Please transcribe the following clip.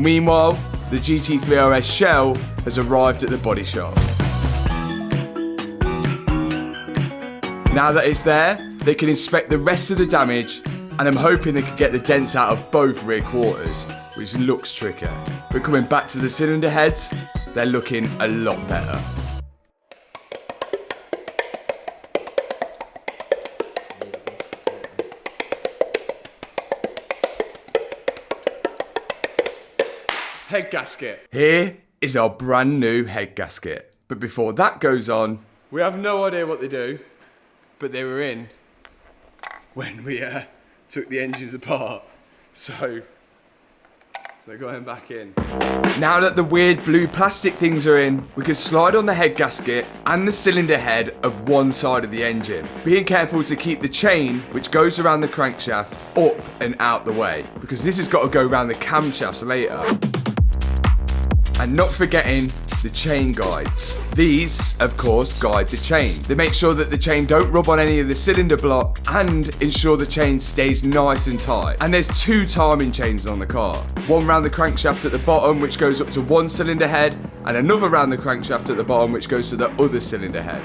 meanwhile, the GT3 RS shell has arrived at the body shop. Now that it's there, they can inspect the rest of the damage, and I'm hoping they can get the dents out of both rear quarters, which looks tricky. But coming back to the cylinder heads, they're looking a lot better. Head gasket. Here is our brand new head gasket. But before that goes on, we have no idea what they do, but they were in when we took the engines apart. So they're going back in. Now that the weird blue plastic things are in, we can slide on the head gasket and the cylinder head of one side of the engine. Being careful to keep the chain, which goes around the crankshaft, up and out the way, because this has got to go around the camshafts later. And not forgetting the chain guides. These, of course, guide the chain. They make sure that the chain don't rub on any of the cylinder block and ensure the chain stays nice and tight. And there's 2 timing chains on the car. One round the crankshaft at the bottom, which goes up to one cylinder head, and another round the crankshaft at the bottom, which goes to the other cylinder head.